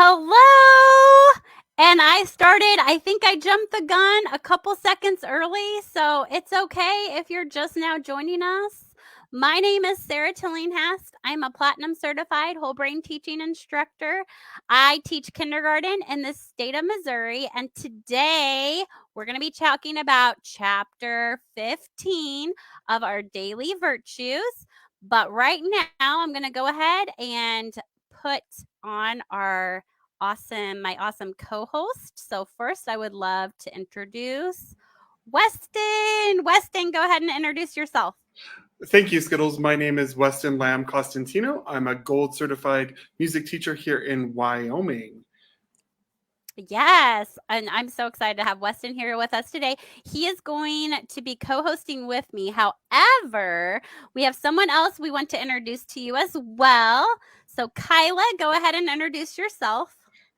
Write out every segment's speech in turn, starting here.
Hello! And I think I jumped the gun a couple seconds early, so it's okay if you're just now joining us. My name is Sarah Tillinghast. I'm a platinum certified whole brain teaching instructor. I teach kindergarten in the state of Missouri, and today we're going to be talking about chapter 15 of our daily virtues. But right now, I'm going to go ahead and put on my awesome co-host. So first, I would love to introduce Weston. Weston, go ahead and introduce yourself. Thank you, Skittles. My name is Weston Lamb Costantino. I'm a gold certified music teacher here in Wyoming. Yes, and I'm so excited to have Weston here with us today. He is going to be co-hosting with me. However, we have someone else we want to introduce to you as well. So Kyla, go ahead and introduce yourself.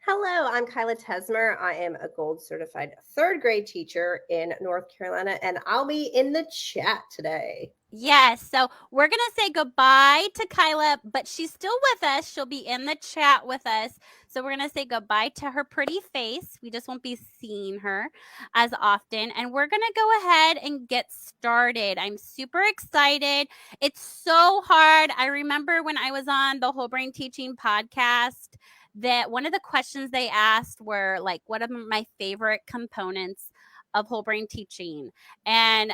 Hello, I'm Kyla Tesmer. I am a gold certified third grade teacher in North Carolina, and I'll be in the chat today. Yes, so we're going to say goodbye to Kyla, but she's still with us. She'll be in the chat with us. So we're going to say goodbye to her pretty face. We just won't be seeing her as often. And we're going to go ahead and get started. I'm super excited. It's so hard. I remember when I was on the Whole Brain Teaching podcast that one of the questions they asked were like, what are my favorite components of whole brain teaching? And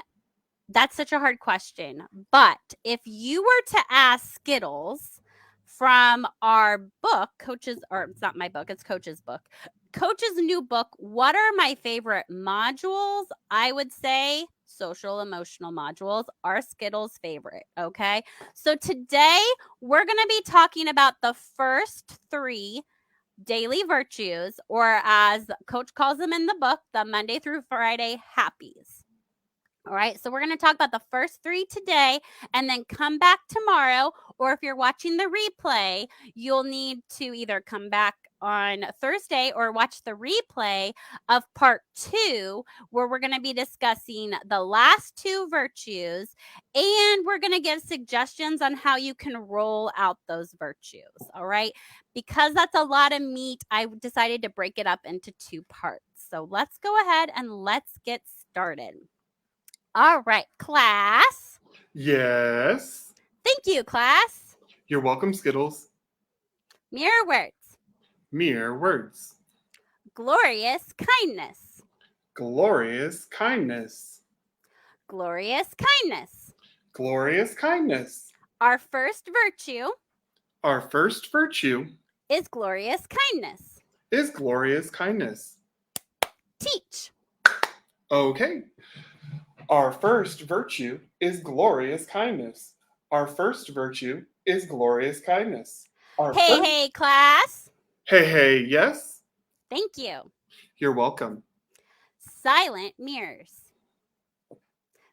that's such a hard question. But if you were to ask Skittles from our book, it's not my book, it's Coach's book, Coach's new book, what are my favorite modules? I would say social emotional modules are Skittles' favorite. Okay. So today we're going to be talking about the first 3 daily virtues, or as Coach calls them in the book, the Monday through Friday Happies. All right, so we're going to talk about the first 3 today and then come back tomorrow. Or if you're watching the replay, you'll need to either come back on Thursday or watch the replay of part 2, where we're going to be discussing the last 2 virtues, and we're going to give suggestions on how you can roll out those virtues. All right, because that's a lot of meat, I decided to break it up into 2 parts. So let's go ahead and let's get started. All right, class. Yes. Thank you, class. You're welcome, Skittles. Mirror words. Mere words. Glorious kindness. Glorious kindness. Glorious kindness. Glorious kindness. Our first virtue Our first virtue is glorious kindness. is glorious kindness. Teach. Okay. Our first virtue is glorious kindness. Our first virtue is glorious kindness. Hey, class. Hey, yes? Thank you. You're welcome. Silent mirrors.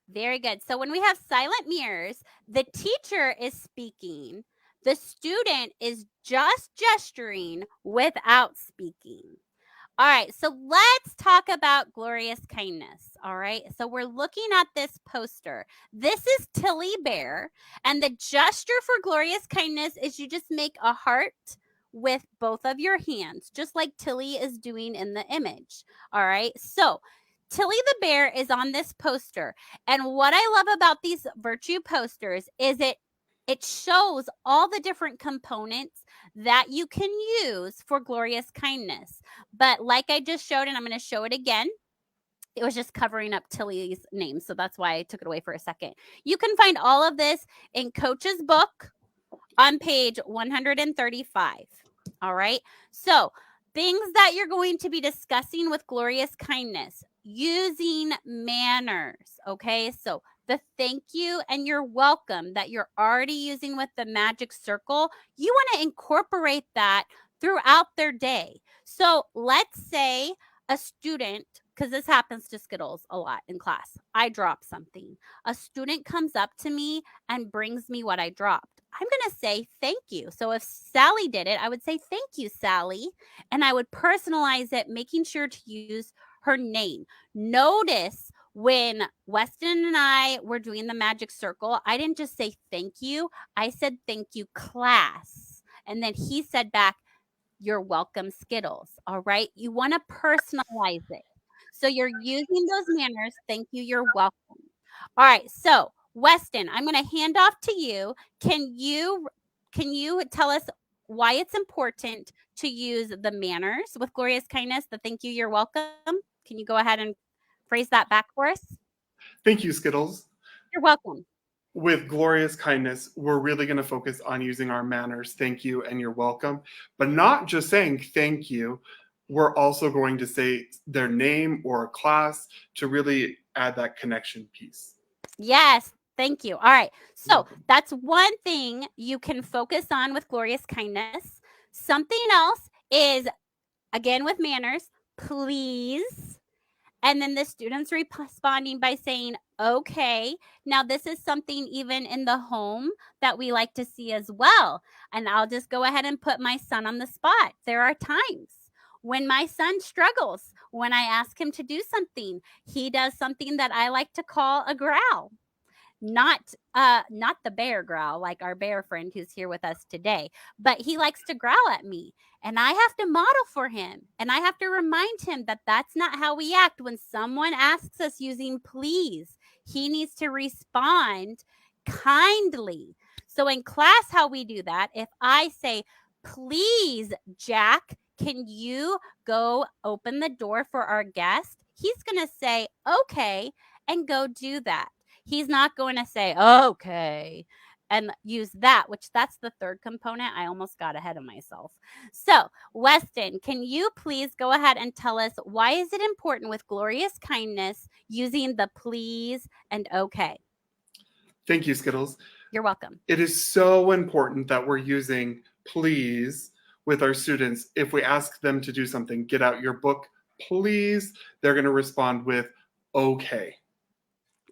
Very good. So when we have silent mirrors, the teacher is speaking. The student is just gesturing without speaking. All right, so let's talk about glorious kindness. All right, so we're looking at this poster. This is Tilly Bear, and the gesture for glorious kindness is you just make a heart with both of your hands, just like Tilly is doing in the image. All right, so Tilly the bear is on this poster, and what I love about these virtue posters is it shows all the different components that you can use for glorious kindness. But like I just showed, and I'm going to show it again, it was just covering up Tilly's name. So that's why I took it away for a second. You can find all of this in Coach's book on page 135. All right. So things that you're going to be discussing with glorious kindness, using manners. Okay. So the thank you and you're welcome that you're already using with the magic circle, you want to incorporate that throughout their day. So let's say a student, because this happens to Skittles a lot in class, I drop something. A student comes up to me and brings me what I dropped. I'm going to say thank you. So if Sally did it, I would say thank you, Sally. And I would personalize it, making sure to use her name. Notice when Weston and I were doing the magic circle, I didn't just say thank you. I said thank you, class. And then he said back, you're welcome, Skittles. All right. You want to personalize it. So you're using those manners. Thank you. You're welcome. All right. So Weston, I'm going to hand off to you. Can you tell us why it's important to use the manners with glorious kindness? The thank you. You're welcome. Can you go ahead and phrase that back for us? Thank you, Skittles. You're welcome. With glorious kindness, we're really going to focus on using our manners. Thank you and you're welcome. But not just saying thank you, we're also going to say their name or a class to really add that connection piece. Yes. Thank you. All right. So Welcome. that's one thing you can focus on with glorious kindness. Something else is, again, with manners, please. And then the students responding by saying, okay. Now, this is something even in the home that we like to see as well. And I'll just go ahead and put my son on the spot. There are times when my son struggles, when I ask him to do something, he does something that I like to call a growl. Not the bear growl like our bear friend who's here with us today, but he likes to growl at me, and I have to model for him, and I have to remind him that that's not how we act when someone asks us using please. He needs to respond kindly. So in class, how we do that, if I say, please, Jack, can you go open the door for our guest? He's going to say, okay, and go do that. He's not going to say, okay, and use that, which that's the third component. I almost got ahead of myself. So, Weston, can you please go ahead and tell us why is it important with glorious kindness using the please and okay? Thank you, Skittles. You're welcome. It is so important that we're using please with our students. If we ask them to do something, get out your book, please, they're going to respond with okay.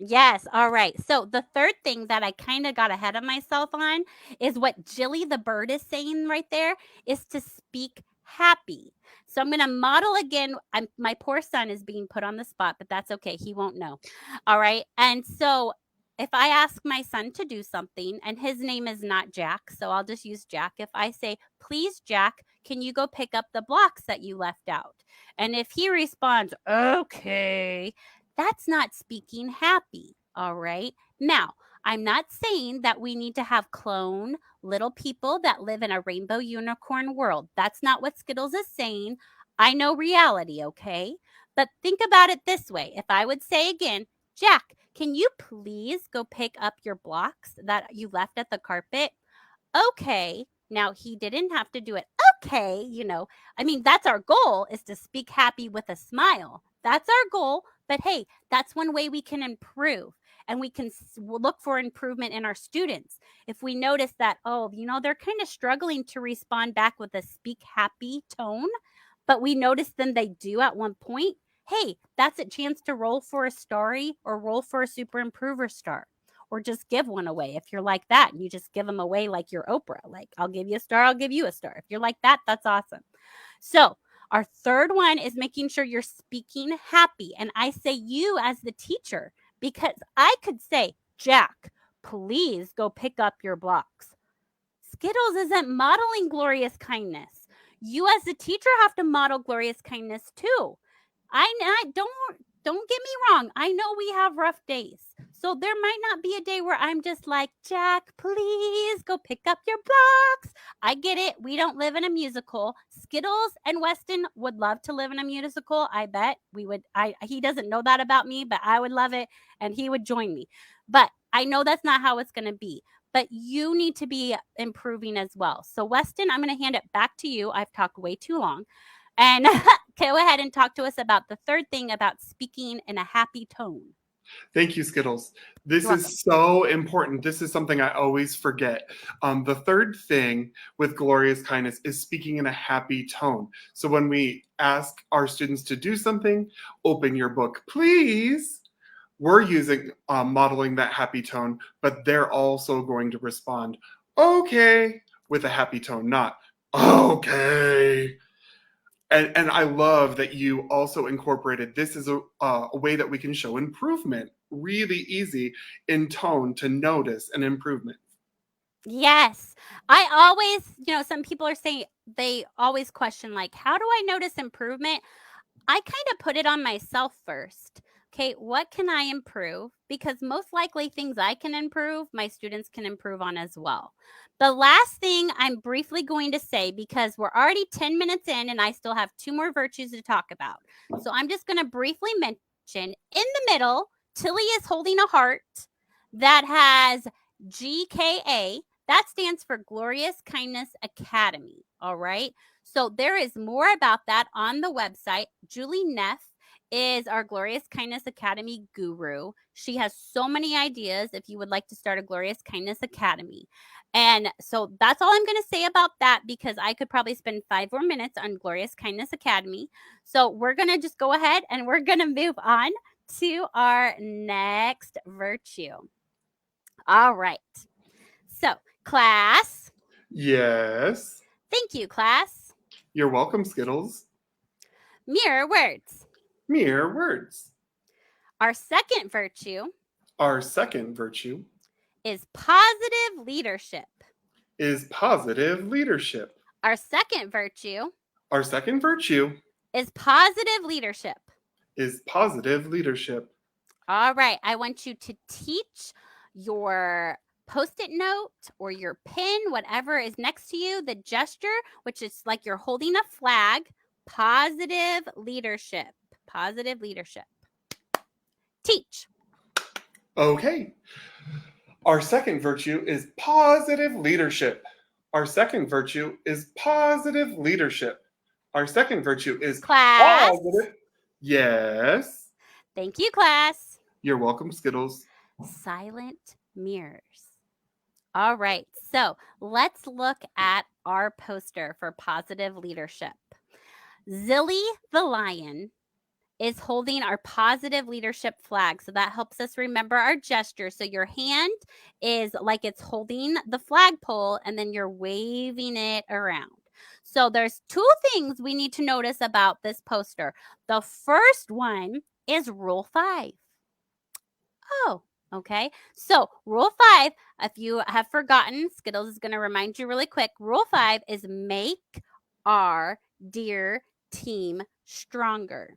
Yes. All right. So the third thing that I kind of got ahead of myself on is what Jilly the bird is saying right there is to speak happy. So I'm going to model again. My poor son is being put on the spot, but that's okay. He won't know. All right. And so if I ask my son to do something and his name is not Jack, so I'll just use Jack. If I say, please, Jack, can you go pick up the blocks that you left out? And if he responds, okay, that's not speaking happy. All right. Now, I'm not saying that we need to have clone little people that live in a rainbow unicorn world. That's not what Skittles is saying. I know reality, okay? But think about it this way. If I would say again, Jack, can you please go pick up your blocks that you left at the carpet? Okay. Now, he didn't have to do it. Okay. That's our goal, is to speak happy with a smile. That's our goal. But hey, that's one way we can improve, and we can look for improvement in our students. If we notice that, they're kind of struggling to respond back with a speak happy tone, but we notice then they do at one point, hey, that's a chance to roll for a starry or roll for a super improver star. Or just give one away if you're like that, and you just give them away like you're Oprah. Like, I'll give you a star, I'll give you a star. If you're like that, that's awesome. So our third one is making sure you're speaking happy. And I say you as the teacher, because I could say, Jack, please go pick up your blocks. Skittles isn't modeling glorious kindness. You as the teacher have to model glorious kindness too. Don't get me wrong. I know we have rough days. So there might not be a day where I'm just like, Jack, please go pick up your blocks. I get it. We don't live in a musical. Skittles and Weston would love to live in a musical. I bet we would. He doesn't know that about me, but I would love it, and he would join me. But I know that's not how it's going to be. But you need to be improving as well. So Weston, I'm going to hand it back to you. I've talked way too long. And go ahead and talk to us about the third thing about speaking in a happy tone. Thank you, Skittles. This is so important. This is something I always forget. The third thing with glorious kindness is speaking in a happy tone. So when we ask our students to do something, open your book, please. We're using modeling that happy tone, but they're also going to respond, okay, with a happy tone, not okay. And I love that you also incorporated this is a way that we can show improvement. Really easy in tone to notice an improvement. Yes. I always, some people are saying, they always question, like, how do I notice improvement? I kind of put it on myself first. Okay, what can I improve? Because most likely things I can improve, my students can improve on as well. The last thing I'm briefly going to say, because we're already 10 minutes in and I still have 2 more virtues to talk about. So I'm just going to briefly mention in the middle, Tilly is holding a heart that has GKA. That stands for Glorious Kindness Academy. All right. So there is more about that on the website. Julie Neff is our Glorious Kindness Academy guru. She has so many ideas if you would like to start a Glorious Kindness Academy. And so that's all I'm going to say about that, because I could probably spend 5 more minutes on Glorious Kindness Academy. So we're going to just go ahead and we're going to move on to our next virtue. All right. So, class. Yes. Thank you, class. You're welcome, Skittles. Mirror words. Mere words. Our second virtue Our second virtue is positive leadership. is positive leadership. Our second virtue Our second virtue is positive leadership. is positive leadership. All right. I want you to teach your Post-it note or your pen, whatever is next to you, the gesture, which is like you're holding a flag. Positive leadership. Positive leadership. Teach. Okay. Our second virtue is positive leadership. Our second virtue is positive leadership. Our second virtue is Class. positive. Yes. Thank you, class. You're welcome, Skittles. Silent mirrors. All right, so let's look at our poster for positive leadership. Zilly the lion is holding our positive leadership flag. So that helps us remember our gesture. So your hand is like it's holding the flagpole and then you're waving it around. So there's 2 things we need to notice about this poster. The first one is Rule 5. Oh, okay. So Rule 5, if you have forgotten, Skittles is going to remind you really quick. Rule 5 is make our dear team stronger.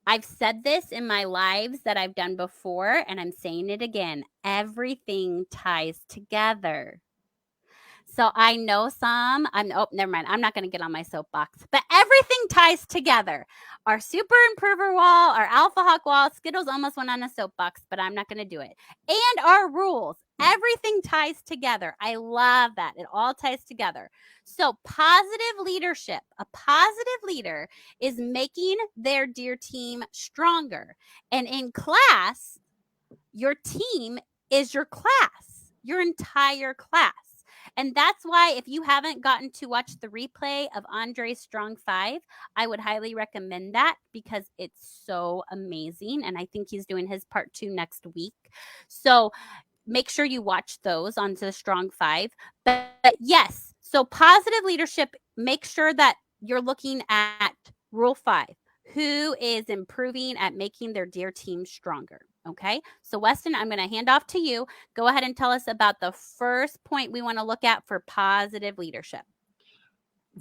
I've said this in my lives that I've done before, and I'm saying it again. Everything ties together. So I know never mind. I'm not going to get on my soapbox, but everything ties together. Our super improver wall, our alpha hawk wall, Skittles almost went on a soapbox, but I'm not going to do it. And our rules, everything ties together. I love that. It all ties together. So positive leadership, a positive leader is making their dear team stronger. And in class, your team is your class, your entire class. And that's why if you haven't gotten to watch the replay of Andre's Strong 5, I would highly recommend that because it's so amazing. And I think he's doing his part 2 next week. So make sure you watch those on the Strong 5. But yes, so positive leadership, make sure that you're looking at Rule 5. Who is improving at making their dear team stronger? Okay, so Weston, I'm going to hand off to you. Go ahead and tell us about the first point we want to look at for positive leadership.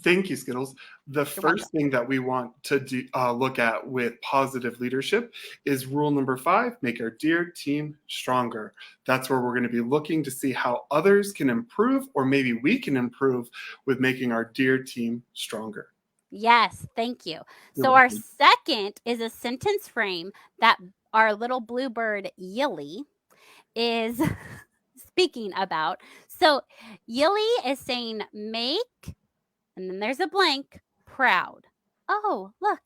Thank you, Skittles. The first thing that we want to look at with positive leadership is rule number 5, make our dear team stronger. That's where we're going to be looking to see how others can improve, or maybe we can improve with making our dear team stronger. Yes, thank you. So our second is a sentence frame that our little bluebird Yilly is speaking about. So Yilly is saying make, and then there's a blank, proud. Oh, look,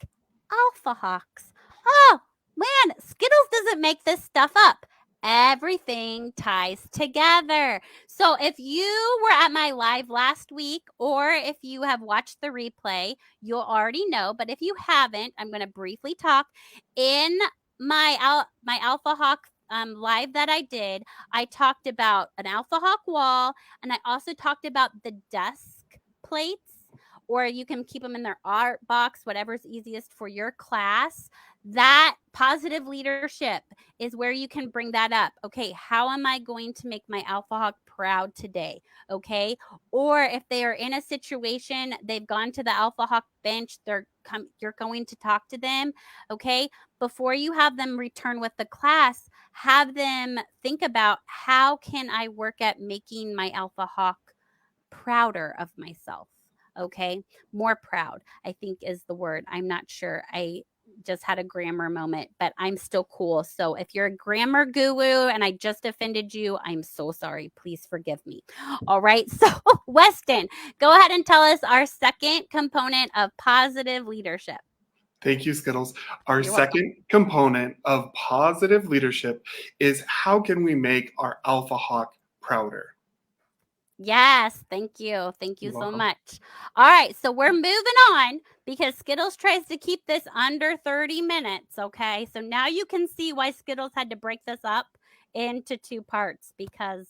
alpha hawks. Oh, man, Skittles doesn't make this stuff up. Everything ties together. So if you were at my live last week, or if you have watched the replay, you'll already know. But if you haven't, I'm going to briefly talk. In my Alpha Hawk live that I did, I talked about an Alpha Hawk wall, and I also talked about the desk plates, or you can keep them in their art box, whatever's easiest for your class. That positive leadership is where you can bring that up. Okay, how am I going to make my Alpha Hawk proud today, okay? Or if they are in a situation, they've gone to the Alpha Hawk bench, you're going to talk to them, okay? Before you have them return with the class, have them think about, how can I work at making my Alpha Hawk prouder of myself? Okay, more proud, I think is the word. I'm not sure. I just had a grammar moment, but I'm still cool. So if you're a grammar guru and I just offended you, I'm so sorry. Please forgive me. All right. So, Weston, go ahead and tell us our second component of positive leadership. Thank you, Skittles. Our You're second component of positive leadership is how can we make our Alpha Hawk prouder? Yes, thank you. Thank you You're so welcome. much. All right, so we're moving on because Skittles tries to keep this under 30 minutes, okay? So now you can see why Skittles had to break this up into two parts because,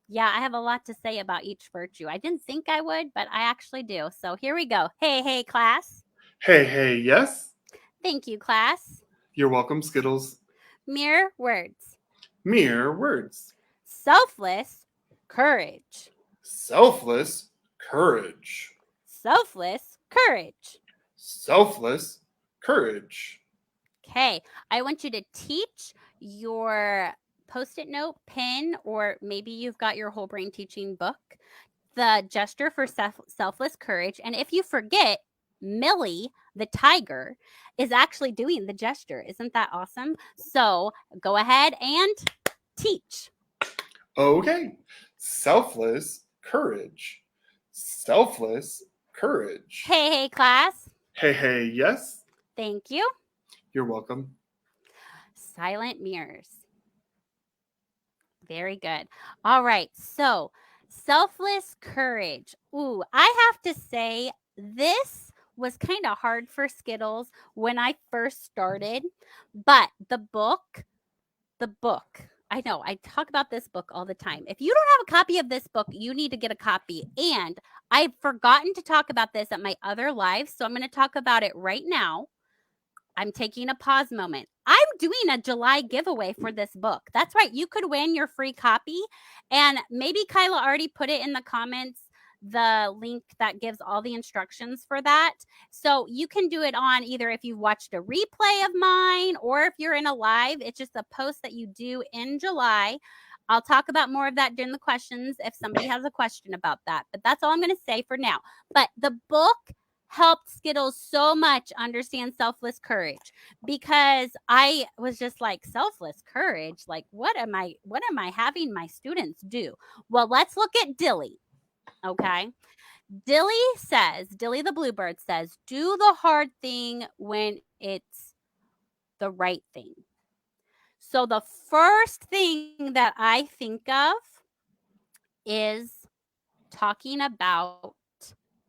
yeah, I have a lot to say about each virtue. I didn't think I would, but I actually do. So here we go. Hey, class. Hey, yes. Thank you, class. You're welcome, Skittles. Mere words. Mere words. Selfless courage. Selfless courage. Selfless courage. Selfless courage. Okay, I want you to teach your post-it note, pen, or maybe you've got your whole brain teaching book, the gesture for selfless courage. And if you forget, Millie, the tiger, is actually doing the gesture. Isn't that awesome? So go ahead and teach. Okay. Selfless courage. Selfless courage. Hey, class. Hey, yes. Thank you. You're welcome. Silent mirrors. Very good. All right. So, selfless courage. Ooh, I have to say, this was kind of hard for Skittles when I first started, but the book, I know I talk about this book all the time. If you don't have a copy of this book, you need to get a copy. And I've forgotten to talk about this at my other lives, so I'm going to talk about it right now. I'm taking a pause moment. I'm doing a July giveaway for this book. That's right. You could win your free copy. And maybe Kyla already put it in the comments, the link that gives all the instructions for that. So you can do it on either if you watched a replay of mine or if you're in a live. It's just a post that you do in July. I'll talk about more of that during the questions if somebody has a question about that. But that's all I'm going to say for now. But the book helped Skittles so much understand selfless courage because I was just like, selfless courage, like what am I having my students do? Well, let's look at Dilly. Okay. Dilly the bluebird says, do the hard thing when it's the right thing. So the first thing that I think of is talking about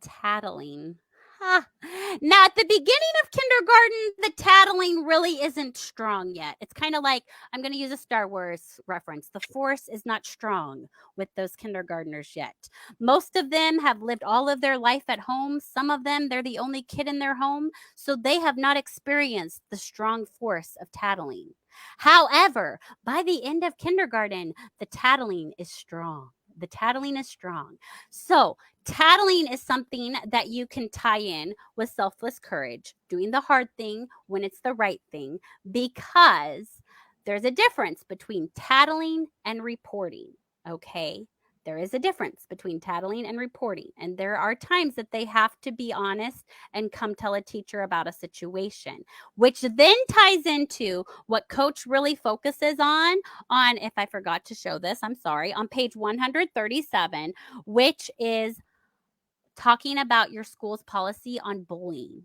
tattling. Now, at the beginning of kindergarten, the tattling really isn't strong yet. It's kind of like, I'm going to use a Star Wars reference. The Force is not strong with those kindergartners yet. Most of them have lived all of their life at home. Some of them, they're the only kid in their home. So they have not experienced the strong force of tattling. However, by the end of kindergarten, the tattling is strong. The tattling is strong. So, tattling is something that you can tie in with selfless courage, doing the hard thing when it's the right thing, because there's a difference between tattling and reporting. Okay. There is a difference between tattling and reporting. And there are times that they have to be honest and come tell a teacher about a situation, which then ties into what coach really focuses on, if I forgot to show this, I'm sorry, on page 137, which is talking about your school's policy on bullying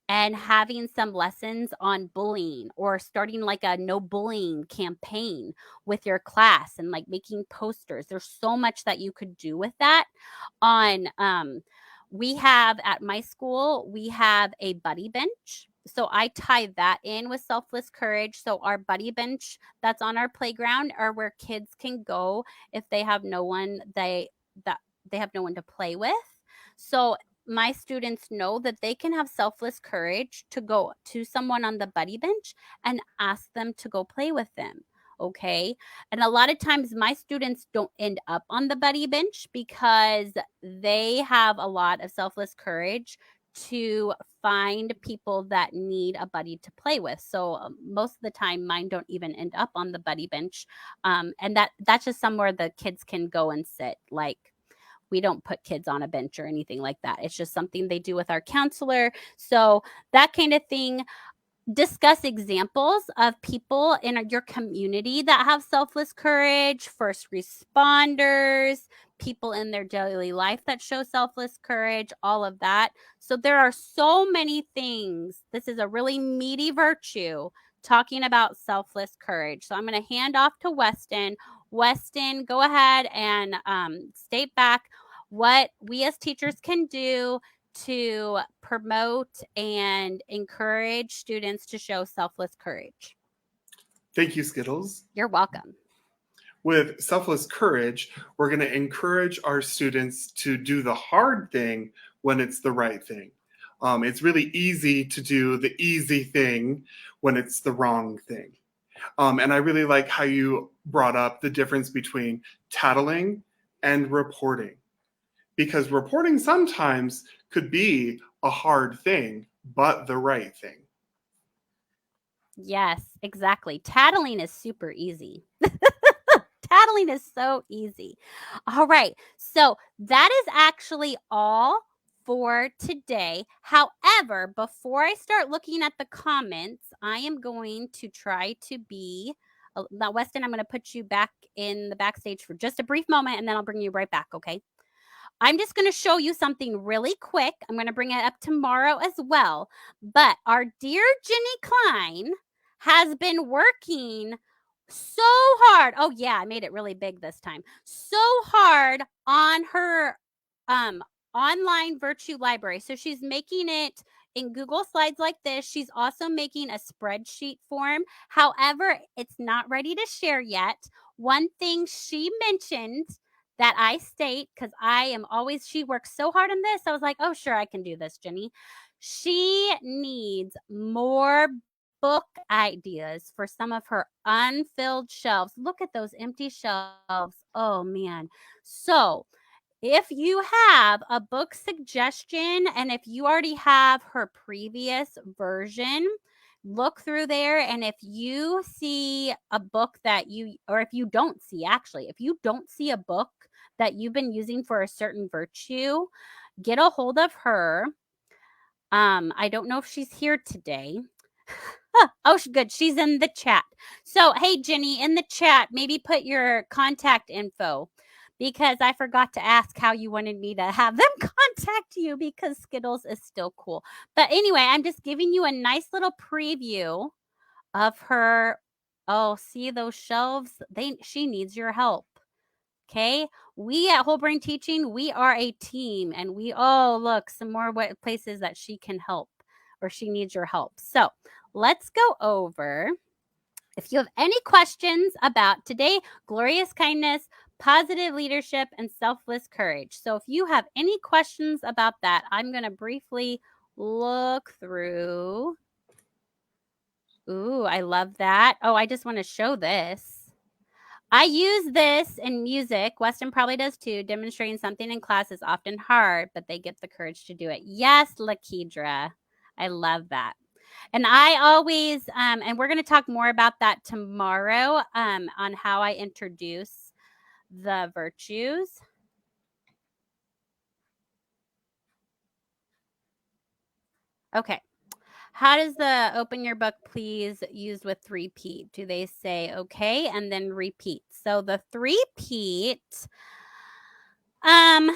and having some lessons on bullying or starting like a no bullying campaign with your class and like making posters. There's so much that you could do with that. We have at my school, we have a buddy bench. So I tie that in with selfless courage. So our buddy bench that's on our playground are where kids can go if they have no one they have no one to play with. So my students know that they can have selfless courage to go to someone on the buddy bench and ask them to go play with them. Okay. And a lot of times my students don't end up on the buddy bench because they have a lot of selfless courage to find people that need a buddy to play with. So most of the time mine don't even end up on the buddy bench. And that's just somewhere the kids can go and sit. Like, we don't put kids on a bench or anything like that. It's just something they do with our counselor. So that kind of thing. Discuss examples of people in your community that have selfless courage, first responders, people in their daily life that show selfless courage, all of that. So there are so many things. This is a really meaty virtue talking about selfless courage. So I'm going to hand off to Weston. Weston, go ahead and state back what we as teachers can do to promote and encourage students to show selfless courage. Thank you, Skittles. You're welcome. With selfless courage, we're going to encourage our students to do the hard thing when it's the right thing. It's really easy to do the easy thing when it's the wrong thing. And I really like how you brought up the difference between tattling and reporting. Because reporting sometimes could be a hard thing, but the right thing. Yes, exactly. Tattling is super easy. Tattling is so easy. All right. So that is actually all for today. However, before I start looking at the comments, I am going to try to be. Now, Weston, I'm going to put you back in the backstage for just a brief moment, and then I'll bring you right back. Okay. I'm just going to show you something really quick. I'm going to bring it up tomorrow as well. But our dear Jenny Klein has been working so hard. Oh, yeah, I made it really big this time. So hard on her online virtue library. So she's making it in Google Slides like this. She's also making a spreadsheet form. However, it's not ready to share yet. One thing she mentioned that I state, because she works so hard on this. I was like, oh, sure, I can do this, Jenny. She needs more book ideas for some of her unfilled shelves. Look at those empty shelves. Oh, man. So if you have a book suggestion and if you already have her previous version, look through there. And if you see a book if you don't see a book that you've been using for a certain virtue, get a hold of her. I don't know if she's here today. Oh, good. She's in the chat. So, hey, Jenny, in the chat, maybe put your contact info, because I forgot to ask how you wanted me to have them contact you, because Skittles is still cool. But anyway, I'm just giving you a nice little preview of her. Oh, see those shelves? She needs your help. Okay. We at Whole Brain Teaching, we are a team, and look, some more places that she can help, or she needs your help. So let's go over. If you have any questions about today, glorious kindness, positive leadership, and selfless courage. So if you have any questions about that, I'm going to briefly look through. Ooh, I love that. Oh, I just want to show this. I use this in music. Weston probably does too. Demonstrating something in class is often hard, but they get the courage to do it. Yes, Lakidra. I love that. And I always, and we're going to talk more about that tomorrow on how I introduce the virtues. Okay. How does the open your book, please, used with repeat? Do they say okay and then repeat? So the three-peat, I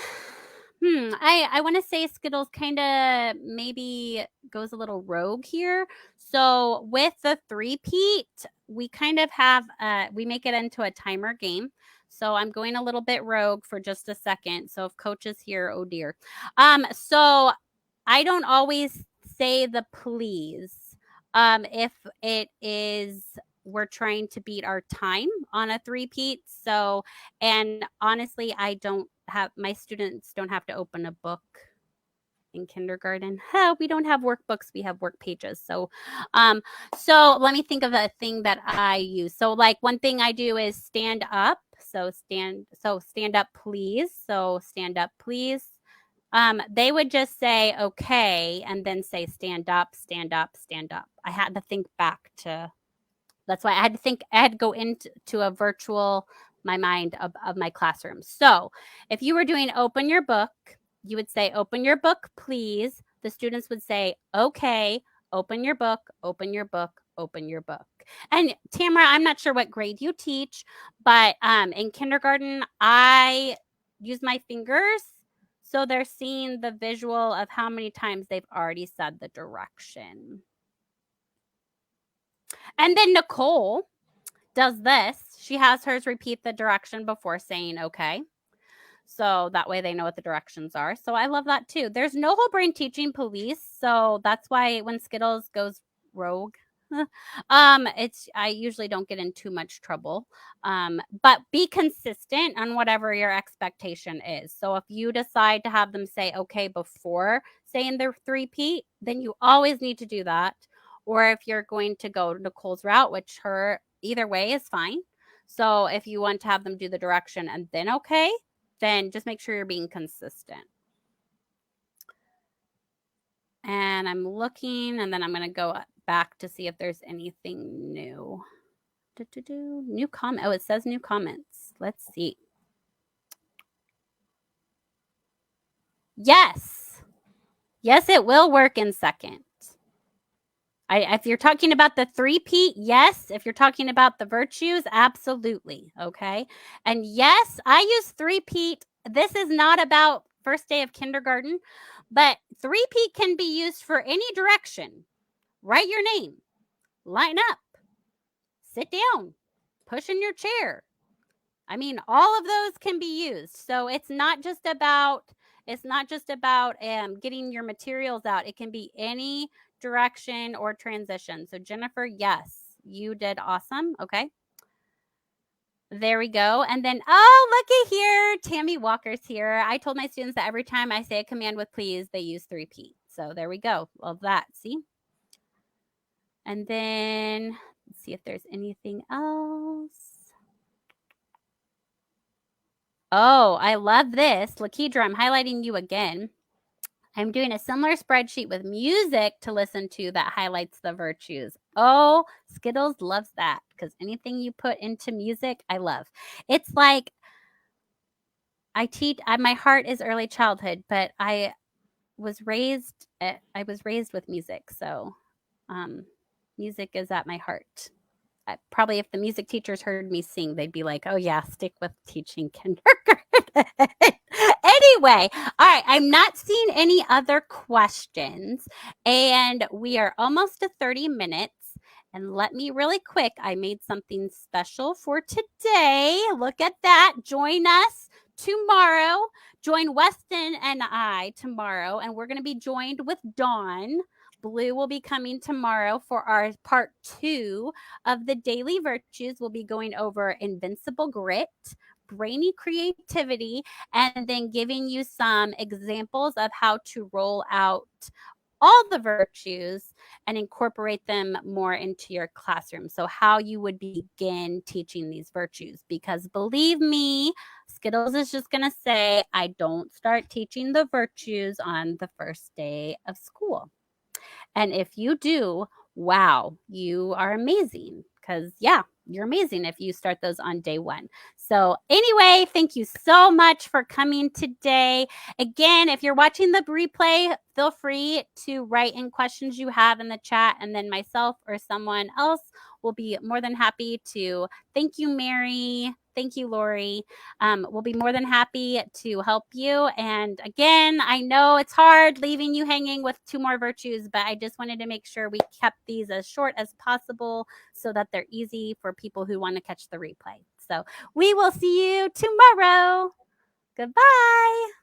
want to say Skittles kind of maybe goes a little rogue here. So with the three-peat, we kind of have, we make it into a timer game. So I'm going a little bit rogue for just a second. So if Coach is here, oh dear. So I don't always say the please. If it is, we're trying to beat our time on a three-peat. So, and honestly, my students don't have to open a book in kindergarten. We don't have workbooks, we have work pages. So let me think of a thing that I use. So like one thing I do is stand up. So stand up, please. So stand up, please. They would just say, okay, and then say, stand up, stand up, stand up. I had to think back to, that's why I had to go into a virtual, my mind of my classroom. So if you were doing open your book, you would say, open your book, please. The students would say, okay, open your book, open your book, open your book. And Tamara, I'm not sure what grade you teach, but in kindergarten, I use my fingers. So they're seeing the visual of how many times they've already said the direction. And then Nicole does this. She has hers repeat the direction before saying okay. So that way they know what the directions are. So I love that too. There's no whole brain teaching police. So that's why when Skittles goes rogue, I usually don't get in too much trouble. But be consistent on whatever your expectation is. So if you decide to have them say okay before saying the repeat, then you always need to do that. Or if you're going to go Nicole's route, which her either way is fine. So if you want to have them do the direction and then okay, then just make sure you're being consistent. And I'm looking, and then I'm going to go back to see if there's anything new. New comment. Oh, it says new comments. Let's see. Yes. Yes, it will work in second. If you're talking about the three-peat, yes. If you're talking about the virtues, absolutely. Okay. And yes, I use three-peat. This is not about first day of kindergarten, but three-peat can be used for any direction. Write your name, line up, sit down, push in your chair. I mean, all of those can be used. So it's not just about getting your materials out. It can be any direction or transition. So Jennifer, yes, you did awesome. Okay. There we go. And then, oh, looky here. Tammy Walker's here. I told my students that every time I say a command with please, they use three-peat. So there we go. Love that. See? And then let's see if there's anything else. Oh, I love this. Lakidra, I'm highlighting you again. I'm doing a similar spreadsheet with music to listen to that highlights the virtues. Oh, Skittles loves that because anything you put into music, I love. It's like my heart is early childhood, but I was raised with music. So music is at my heart. Probably if the music teachers heard me sing, they'd be like, oh yeah, stick with teaching kindergarten. Anyway, all right, I'm not seeing any other questions, and we are almost to 30 minutes. And let me really quick, I made something special for today. Look at that. Join us tomorrow. Join Weston and I tomorrow, and we're going to be joined with Dawn. Blue will be coming tomorrow for our part 2 of the daily virtues. We'll be going over Invincible Grit, Brainy Creativity, and then giving you some examples of how to roll out all the virtues and incorporate them more into your classroom. So how you would begin teaching these virtues, because believe me, Skittles is just going to say, I don't start teaching the virtues on the first day of school. And if you do, wow, you are amazing. Because, yeah, you're amazing if you start those on day 1. So anyway, thank you so much for coming today. Again, if you're watching the replay, feel free to write in questions you have in the chat, and then myself or someone else will be more than happy to. Thank you, Mary. Thank you, Lori. We'll be more than happy to help you. And again, I know it's hard leaving you hanging with 2 more virtues, but I just wanted to make sure we kept these as short as possible so that they're easy for people who want to catch the replay. So we will see you tomorrow. Goodbye.